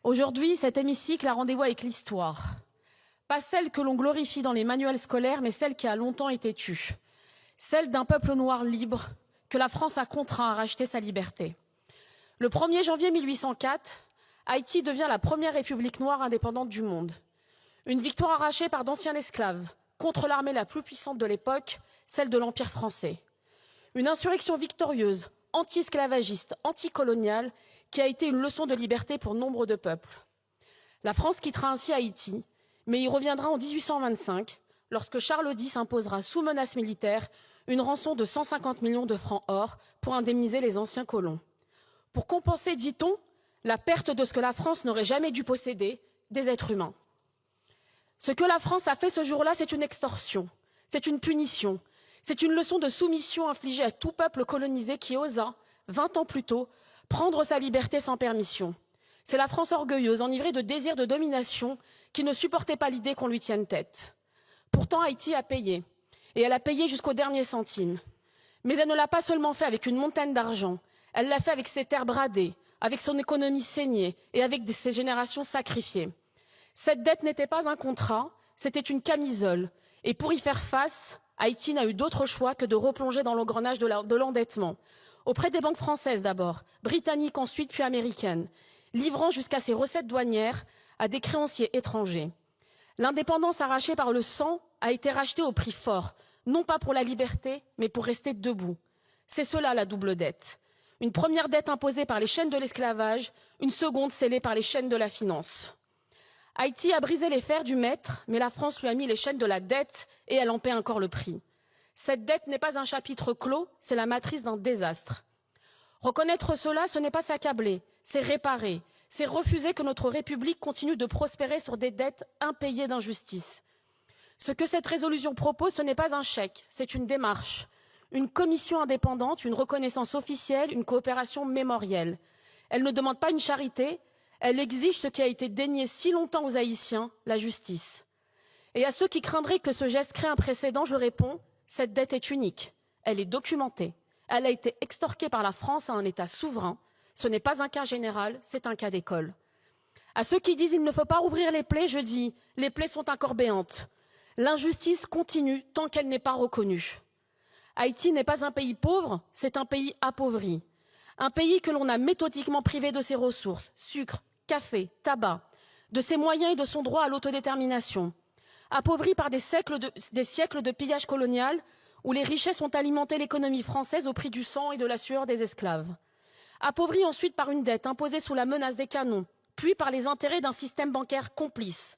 Aujourd'hui, cet hémicycle a rendez-vous avec l'histoire. Pas celle que l'on glorifie dans les manuels scolaires, mais celle qui a longtemps été tue. Celle d'un peuple noir libre que la France a contraint à racheter sa liberté. Le 1er janvier 1804, Haïti devient la première république noire indépendante du monde. Une victoire arrachée par d'anciens esclaves contre l'armée la plus puissante de l'époque, celle de l'Empire français. Une insurrection victorieuse, anti-esclavagiste, anticoloniale, qui a été une leçon de liberté pour nombre de peuples. La France quittera ainsi Haïti, mais y reviendra en 1825, lorsque Charles X imposera sous menace militaire une rançon de 150 millions de francs or pour indemniser les anciens colons. Pour compenser, dit-on, la perte de ce que la France n'aurait jamais dû posséder, des êtres humains. Ce que la France a fait ce jour-là, c'est une extorsion, c'est une punition, c'est une leçon de soumission infligée à tout peuple colonisé qui osa, 20 ans plus tôt, prendre sa liberté sans permission. C'est la France orgueilleuse, enivrée de désir de domination, qui ne supportait pas l'idée qu'on lui tienne tête. Pourtant, Haïti a payé, et elle a payé jusqu'au dernier centime. Mais elle ne l'a pas seulement fait avec une montagne d'argent, elle l'a fait avec ses terres bradées, avec son économie saignée et avec ses générations sacrifiées. Cette dette n'était pas un contrat, c'était une camisole. Et pour y faire face, Haïti n'a eu d'autre choix que de replonger dans l'engrenage de l'endettement. Auprès des banques françaises d'abord, britanniques ensuite, puis américaines, livrant jusqu'à ses recettes douanières à des créanciers étrangers. L'indépendance arrachée par le sang a été rachetée au prix fort, non pas pour la liberté, mais pour rester debout. C'est cela la double dette. Une première dette imposée par les chaînes de l'esclavage, une seconde scellée par les chaînes de la finance. Haïti a brisé les fers du maître, mais la France lui a mis les chaînes de la dette et elle en paie encore le prix. Cette dette n'est pas un chapitre clos, c'est la matrice d'un désastre. Reconnaître cela, ce n'est pas s'accabler, c'est réparer, c'est refuser que notre République continue de prospérer sur des dettes impayées d'injustice. Ce que cette résolution propose, ce n'est pas un chèque, c'est une démarche, une commission indépendante, une reconnaissance officielle, une coopération mémorielle. Elle ne demande pas une charité, elle exige ce qui a été dénié si longtemps aux Haïtiens, la justice. Et à ceux qui craindraient que ce geste crée un précédent, je réponds, cette dette est unique, elle est documentée, elle a été extorquée par la France à un État souverain, ce n'est pas un cas général, c'est un cas d'école. À ceux qui disent qu'il ne faut pas ouvrir les plaies, je dis, les plaies sont encore béantes. L'injustice continue tant qu'elle n'est pas reconnue. Haïti n'est pas un pays pauvre, c'est un pays appauvri. Un pays que l'on a méthodiquement privé de ses ressources, sucre, café, tabac, de ses moyens et de son droit à l'autodétermination. Appauvri par des siècles de pillage colonial où les richesses ont alimenté l'économie française au prix du sang et de la sueur des esclaves. Appauvri ensuite par une dette imposée sous la menace des canons, puis par les intérêts d'un système bancaire complice.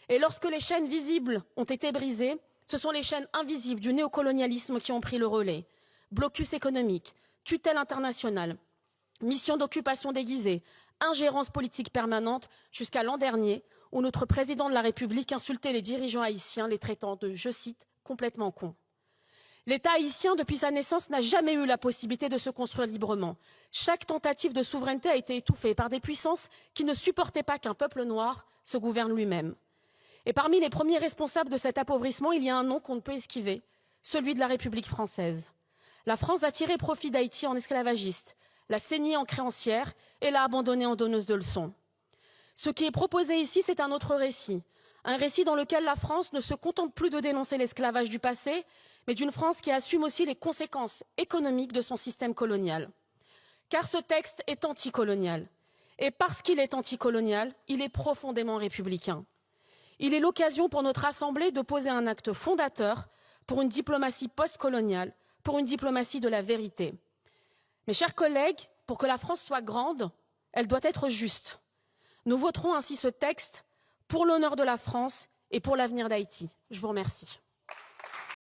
Et lorsque les chaînes visibles ont été brisées, ce sont les chaînes invisibles du néocolonialisme qui ont pris le relais. Blocus économique, tutelle internationale, mission d'occupation déguisée, ingérence politique permanente, jusqu'à l'an dernier, où notre président de la République insultait les dirigeants haïtiens, les traitant de, je cite, complètement cons. L'État haïtien, depuis sa naissance, n'a jamais eu la possibilité de se construire librement. Chaque tentative de souveraineté a été étouffée par des puissances qui ne supportaient pas qu'un peuple noir se gouverne lui-même. Et parmi les premiers responsables de cet appauvrissement, il y a un nom qu'on ne peut esquiver, celui de la République française. La France a tiré profit d'Haïti en esclavagiste, l'a saigné en créancière et l'a abandonné en donneuse de leçons. Ce qui est proposé ici, c'est un autre récit. Un récit dans lequel la France ne se contente plus de dénoncer l'esclavage du passé, mais d'une France qui assume aussi les conséquences économiques de son système colonial. Car ce texte est anticolonial. Et parce qu'il est anticolonial, il est profondément républicain. Il est l'occasion pour notre Assemblée de poser un acte fondateur pour une diplomatie postcoloniale, pour une diplomatie de la vérité. Mes chers collègues, pour que la France soit grande, elle doit être juste. Nous voterons ainsi ce texte pour l'honneur de la France et pour l'avenir d'Haïti. Je vous remercie.